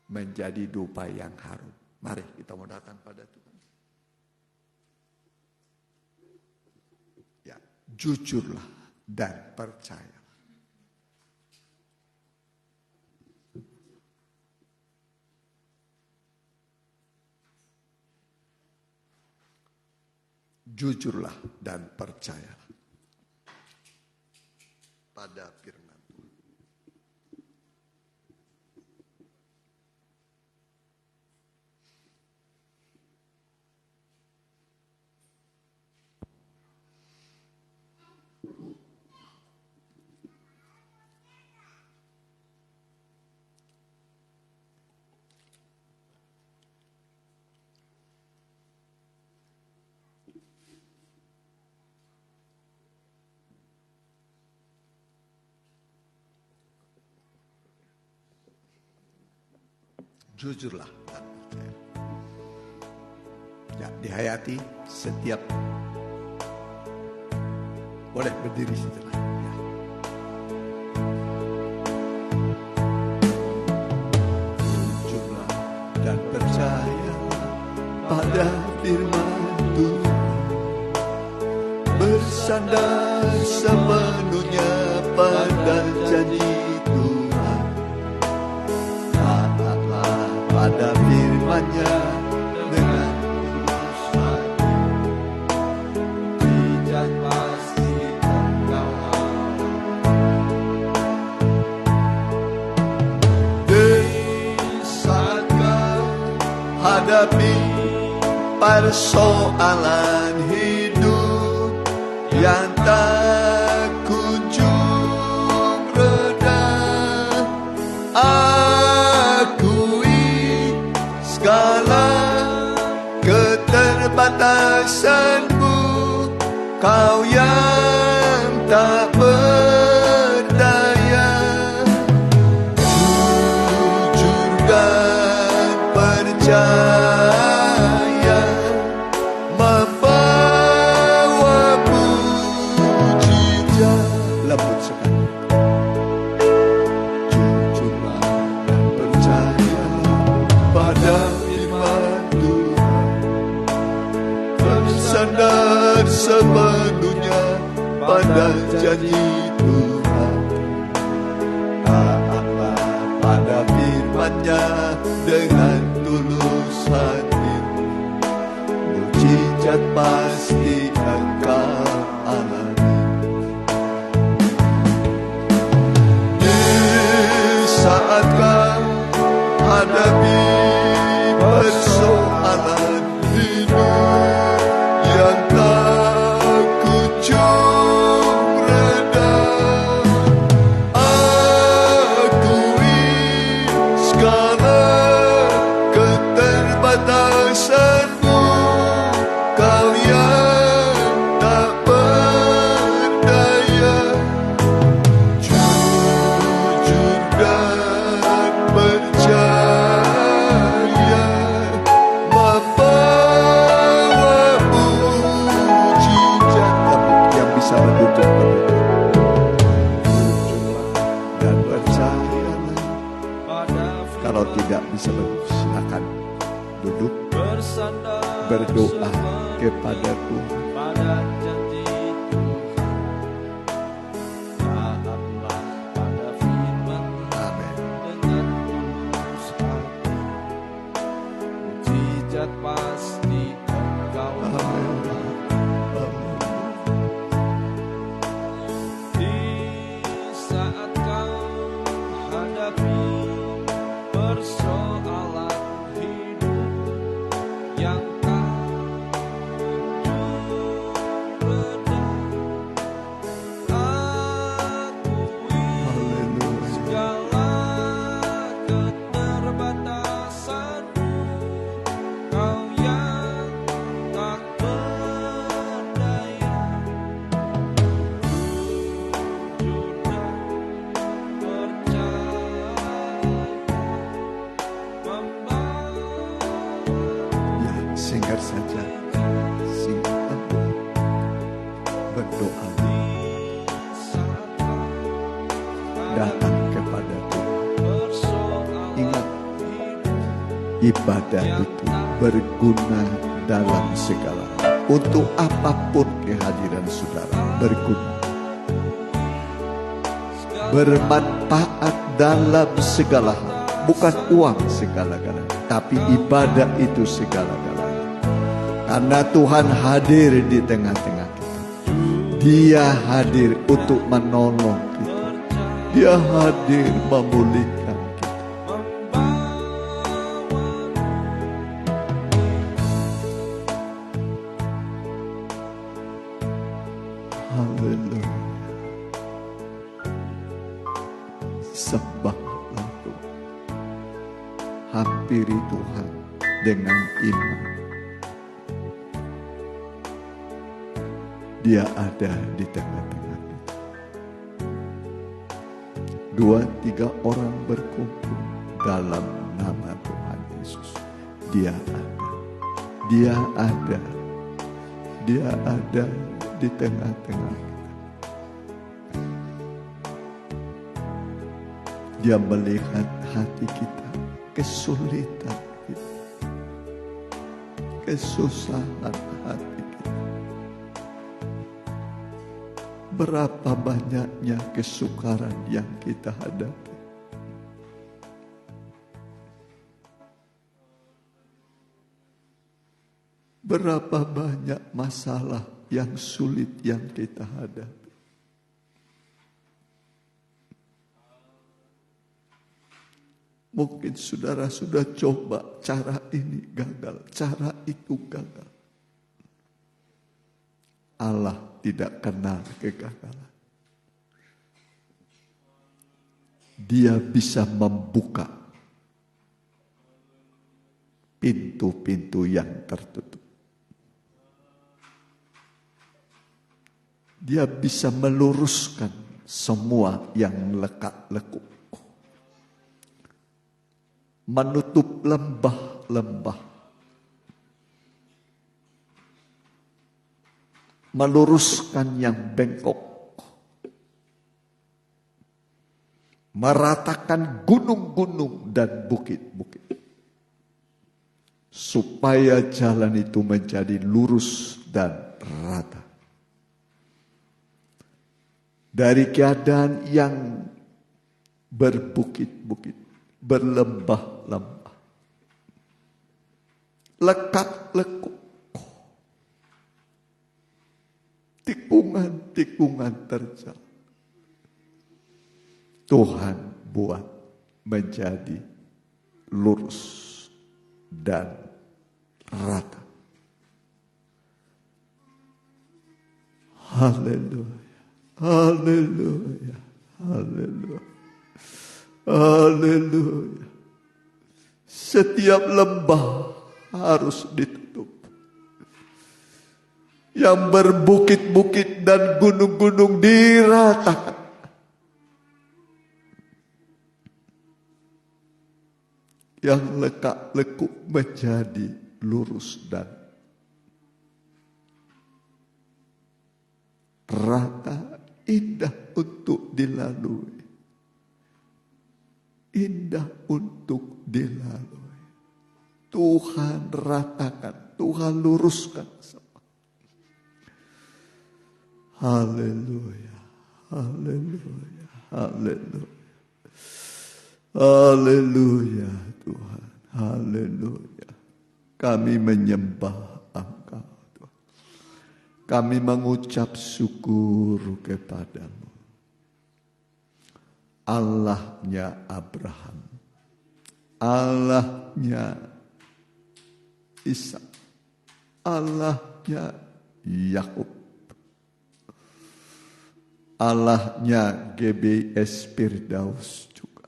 menjadi doa yang harum. Mari kita mau datang pada Tuhan. Ya, jujurlah dan percaya. Jujurlah dan percaya pada firman Tuhan. Jujurlah dan percaya. Ya, dihayati setiap. Boleh berdiri setelah. Ya. Jujurlah dan percaya pada firman Tuhan. Bersandar sepenuhnya pada janji Tuhan. Pada firman-Nya dengan tulus hati, tidak pasti engkau di saat kau hadapi persoalan hidup yang tak kunjung reda. Segala keterbatasanmu, kau yang tak berdaya. Jujur dan percaya membawa mujizat. Lembut sekali. Jujurlah dan percaya pada bersandar sepenuhnya pada janji Tuhan. Taatlah pada firman-Nya dengan tulus hati, mujizat pasti engkau alami. Di saat kau hadapi persoalan hidup yang tak kunjung reda, akui segala keterbatasanmu, kau yang tak berdaya. Jujur dan percaya membawa mujizat. Yang bisa menutup dan percayalah. Kalau tidak bisa silakan duduk. berdoa kepada Tuhan. pada janji Tuhan, taatlah pada firman Amin. dengan tulus hati, mujizat pasti engkau Amin. di saat kau hadapi persoalan hidup yang tak reda. Akui Haleluya. segala keterbatasanmu, kau yang tak berdaya. Sudah percaya membawa Ya, singkat saja. Singkat berdoa. Datang kepada Tuhan. Ingat, ibadah itu berguna dalam segala hal. Untuk apapun kehadiran saudara berguna. Bermanfaat dalam segala hal. Bukan uang segala-galanya, tapi ibadah itu segala-galanya. Karena Tuhan hadir di tengah-tengah kita. Dia hadir untuk menolong kita. Dia hadir memulihkan kita. Haleluya. Sembahlah Tuhan. Hampiri Tuhan dengan iman. Dia ada di tengah-tengah kita. 2-3 orang berkumpul dalam nama Tuhan Yesus. Dia ada. Dia ada. Dia ada di tengah-tengah kita. Dia melihat hati kita, kesulitan kita, kesusahan hati kita. Berapa banyaknya kesukaran yang kita hadapi. Berapa banyak masalah yang sulit yang kita hadapi. Mungkin saudara sudah coba cara ini gagal, cara itu gagal. Allah tidak kenal kegagalan. Dia bisa membuka pintu-pintu yang tertutup. Dia bisa meluruskan semua yang lekak-lekuk. Menutup lembah-lembah. Meluruskan yang bengkok. Meratakan gunung-gunung dan bukit-bukit. Supaya jalan itu menjadi lurus dan rata. Dari keadaan yang berbukit-bukit, berlembah-lembah, lekak-lekuk, tikungan-tikungan terjal, Tuhan buat menjadi lurus dan rata. Haleluya. Haleluya, haleluya, haleluya. Setiap lembah harus ditutup. Yang berbukit-bukit dan gunung-gunung diratakan. Yang lekak-lekuk menjadi lurus dan rata. Indah untuk dilalui. Indah untuk dilalui. Tuhan ratakan, Tuhan luruskan semua. Haleluya, haleluya, haleluya. Haleluya Tuhan, haleluya. Kami menyembah Engkau Tuhan. Kami mengucap syukur kepadamu. Allahnya Abraham, Allahnya Ishak, Allahnya Yakub, Allahnya GBS Firdaus juga.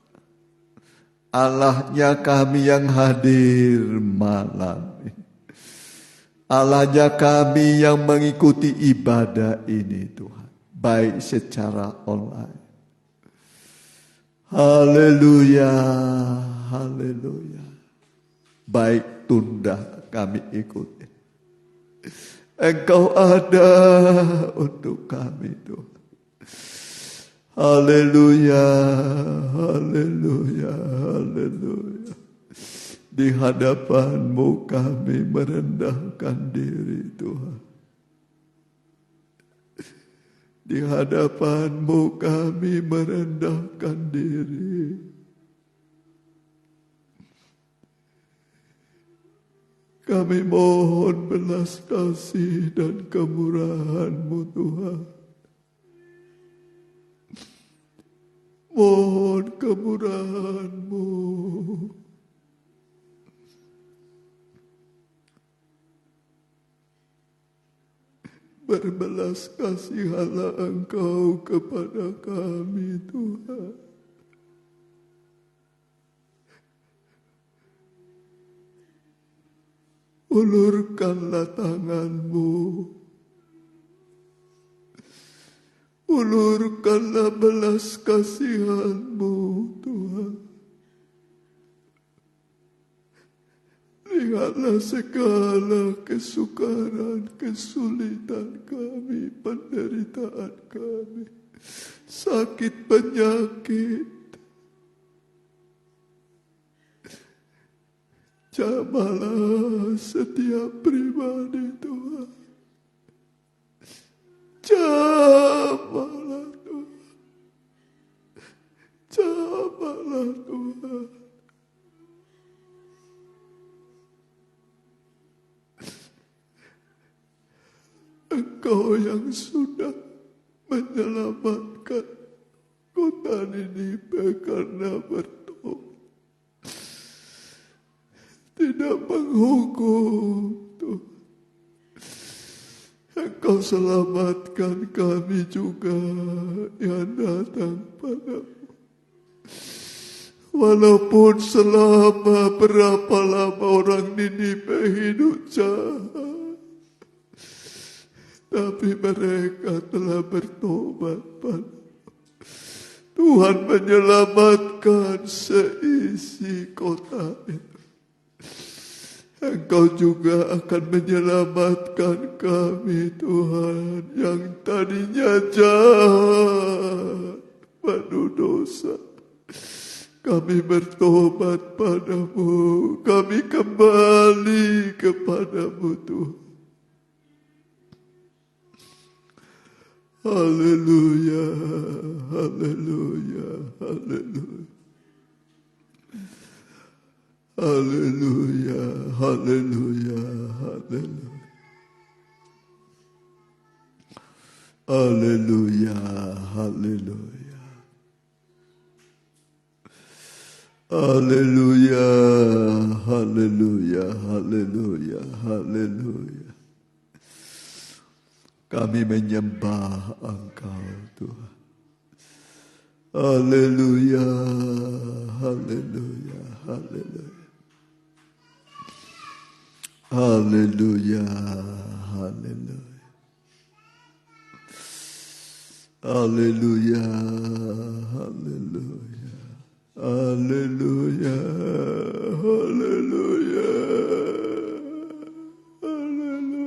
Allahnya kami yang hadir malam ini. Allahnya kami yang mengikuti ibadah ini Tuhan. Baik secara online. Haleluya, haleluya. Baik tunda kami ikuti. Engkau ada untuk kami Tuhan. Haleluya, haleluya, haleluya. Di hadapan-Mu kami merendahkan diri Tuhan. Di hadapan-Mu kami merendahkan diri. Kami mohon belas kasih dan kemurahan-Mu Tuhan. Mohon kemurahan-Mu. Berbelas kasihanlah Engkau kepada kami Tuhan. Ulurkanlah tangan-Mu. Ulurkanlah belas kasihan-Mu Tuhan. Lihatlah segala kesukaran, kesulitan kami, penderitaan kami, sakit penyakit. Jamahlah setiap pribadi Tuhan. Jamahlah Tuhan. Jamahlah Tuhan. Engkau yang sudah menyelamatkan kota Niniwe karena bertobat. Tidak menghukum Tuhan. Engkau selamatkan kami juga yang datang padamu. Walaupun selama berapa lama orang Niniwe hidup jahat, tapi mereka telah bertobat padamu. Tuhan menyelamatkan seisi kota itu. Engkau juga akan menyelamatkan kami Tuhan yang tadinya jahat, penuh dosa. Kami bertobat padamu, kami kembali kepadamu Tuhan. Haleluya, haleluya, haleluya. Haleluya, haleluya, haleluya. Haleluya, haleluya. Haleluya, haleluya, haleluya, haleluya. Kami menyembah Engkau Tuhan. Haleluya, haleluya, haleluya. Haleluya, haleluya. Haleluya, haleluya. Haleluya, haleluya. Haleluya.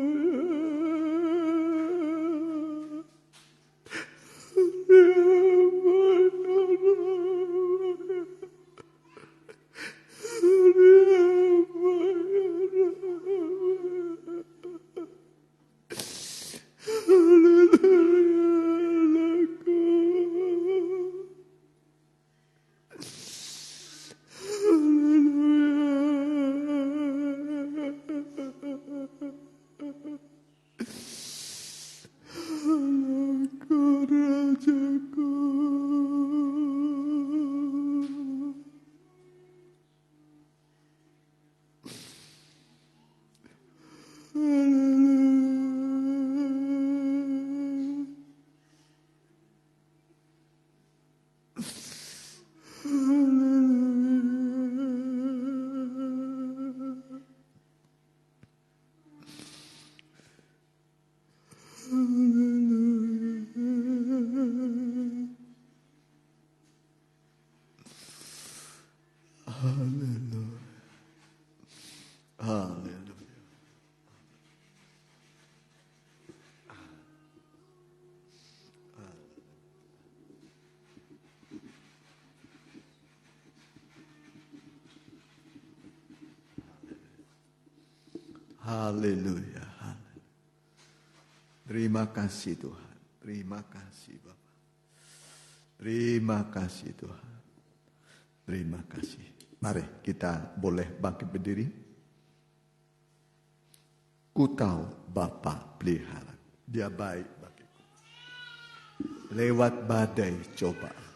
Haleluya. Haleluya. Haleluya. Terima kasih Tuhan. Terima kasih Bapak. Terima kasih Tuhan. Terima kasih. Mari kita boleh bangkit berdiri. Ku tahu Bapa pelihara. Dia baik bagiku. Lewat badai coba.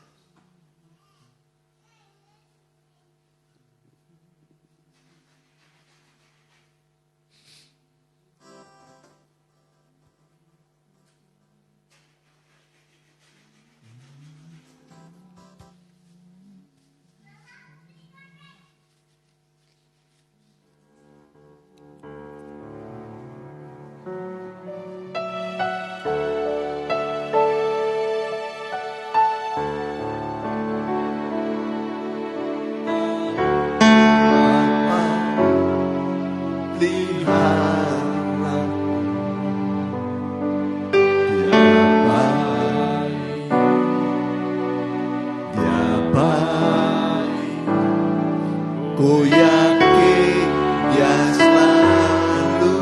Ku yakin dia selalu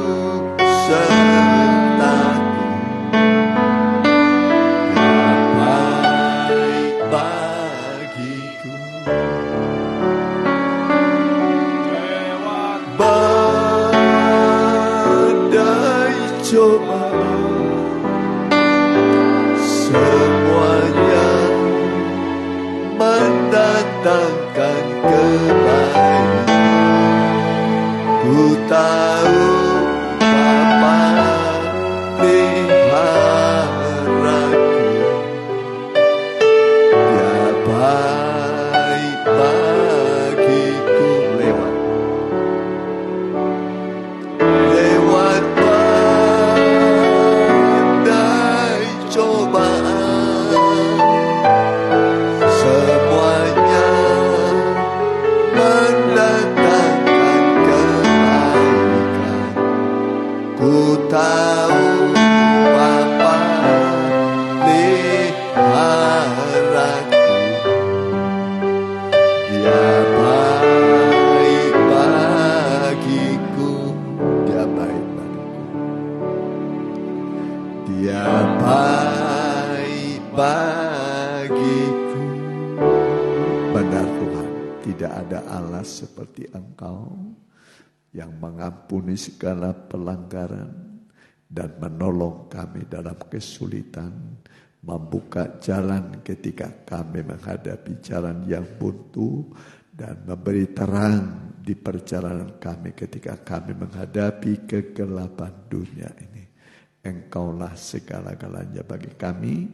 sertaku. Dia baik bagiku. Badai cobaan semuanya mendatangkan kebaikan. Ku tahu Bapa peliharaku. Dia baik bagiku. Lewat badai cobaan semuanya mendatangkan kebaikan. Ku tahu Bapa peliharaku. Dia baik bagiku. Dia baik bagiku. Dia baik bagiku. Benar Tuhan, tidak ada Allah seperti Engkau yang mengampuni segala pelanggaran dan menolong kami dalam kesulitan, membuka jalan ketika kami menghadapi jalan yang buntu, dan memberi terang di perjalanan kami ketika kami menghadapi kegelapan dunia ini. Engkaulah segala-galanya bagi kami.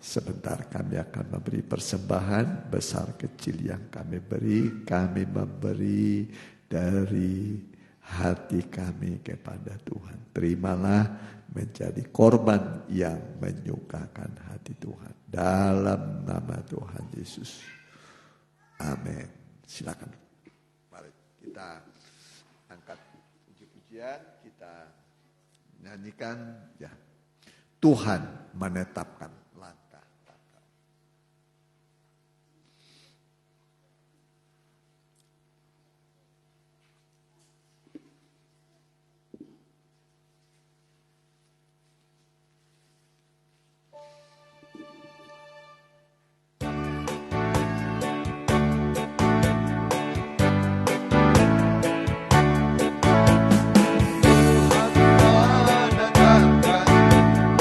Sebentar kami akan memberi persembahan besar kecil yang kami beri. Kami memberi dari hati kami kepada Tuhan. Terimalah menjadi korban yang menyukakan hati Tuhan. Dalam nama Tuhan Yesus. Amin. Silakan. Mari kita angkat puji-pujian. Kita nyanyikan ya. Tuhan menetapkan.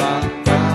Bangga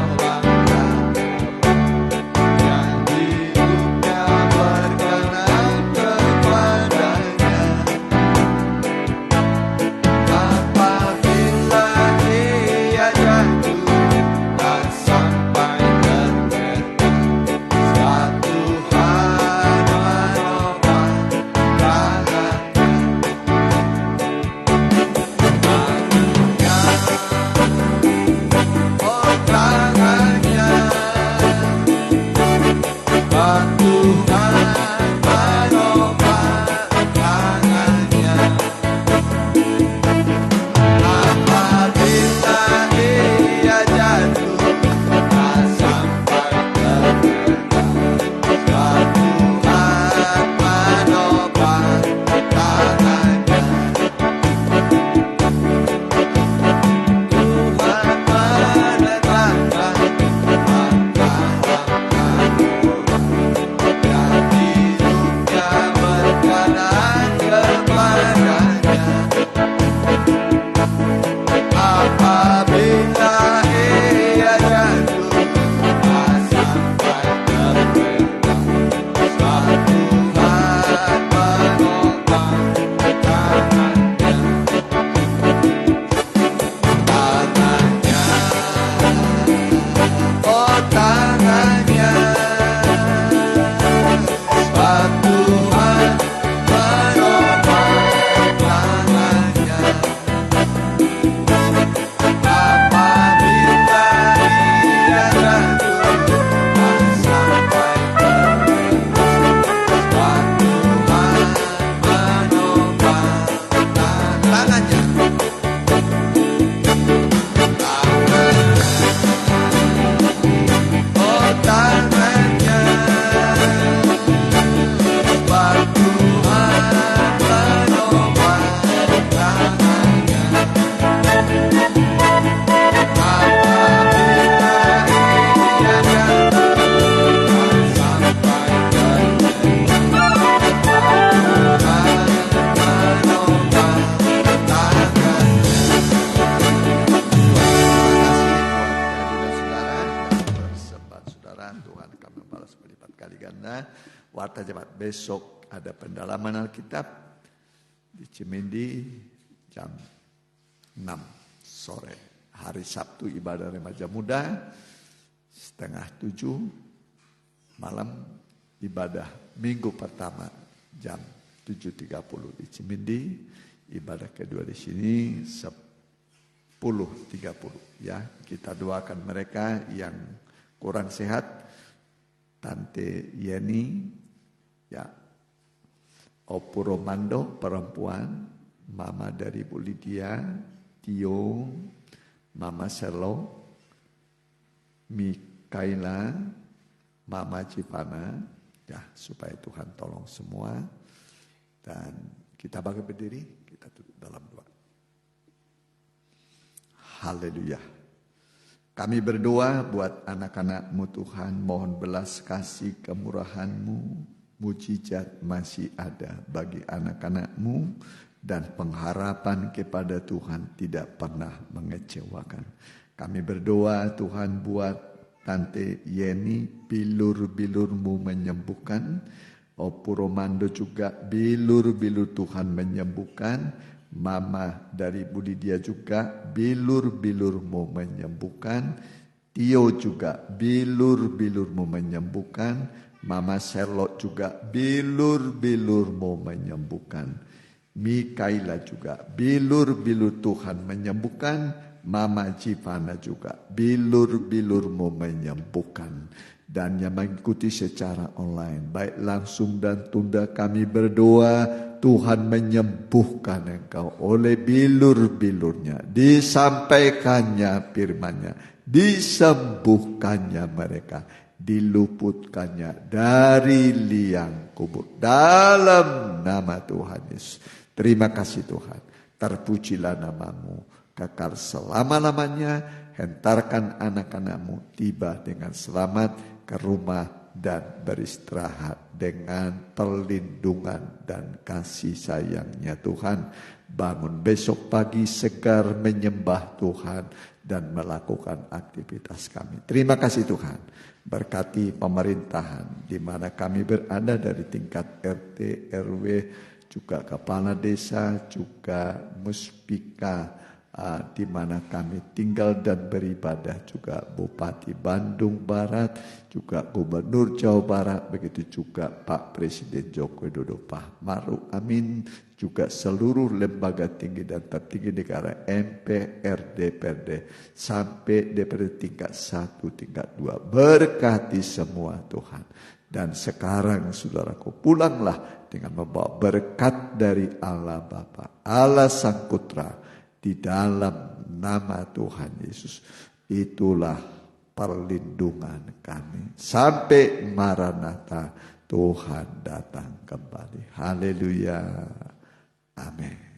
besok ada pendalaman Alkitab di Cimindi jam 6 sore. Hari Sabtu ibadah remaja muda, 6:30 malam ibadah minggu pertama jam 7.30 di Cimindi, ibadah kedua di sini 10.30 ya. Kita doakan mereka yang kurang sehat, Tante Yeni ya, Opu Romando perempuan, Mama dari Bu Lydia, Tio, Mama Selo, Mikaela, Mama Cipana, ya supaya Tuhan tolong semua. Dan kita bangkit berdiri, kita tutup dalam doa. Haleluya. Kami berdoa buat anak-anak-Mu Tuhan, mohon belas kasih kemurahan-Mu, mujizat masih ada bagi anak-anak-Mu, dan pengharapan kepada Tuhan tidak pernah mengecewakan. Kami berdoa Tuhan buat Tante Yeni, bilur-bilur-Mu menyembuhkan. Opu Romando juga bilur-bilur Tuhan menyembuhkan. Mama dari Bu Lydia juga bilur-bilur-Mu menyembuhkan. Tio juga bilur-bilur-Mu menyembuhkan. Mama Sherlock juga bilur-bilur-Mu menyembuhkan. Mikaela juga bilur-bilur Tuhan menyembuhkan. Mama Cipana juga bilur-bilur-Mu menyembuhkan. Dan yang mengikuti secara online, baik langsung dan tunda, kami berdoa Tuhan menyembuhkan engkau oleh bilur-bilurnya. Disampaikannya firman-Nya, disembuhkannya mereka, diluputkannya dari liang kubur. Dalam nama Tuhan Yesus. Terima kasih Tuhan. Terpujilah nama-Mu kekal selama-lamanya. Hentarkan anak-anak-Mu tiba dengan selamat ke rumah dan beristirahat dengan perlindungan dan kasih sayangnya Tuhan. Bangun besok pagi segar menyembah Tuhan dan melakukan aktivitas kami. Terima kasih Tuhan. Berkati pemerintahan di mana kami berada dari tingkat RT, RW, juga kepala desa, juga muspika di mana kami tinggal dan beribadah, juga Bupati Bandung Barat, juga Gubernur Jawa Barat, begitu juga Pak Presiden Joko Widodo, Pak Maruf Amin, juga seluruh lembaga tinggi dan tertinggi negara, MPR, DPRD, sampai DPRD tingkat 1, tingkat 2. Berkati semua Tuhan. Dan sekarang saudaraku, pulanglah dengan membawa berkat dari Allah Bapa, Allah Sang Putra, di dalam nama Tuhan Yesus. Itulah perlindungan kami. Sampai Maranatha, Tuhan datang kembali. Haleluya. Amin.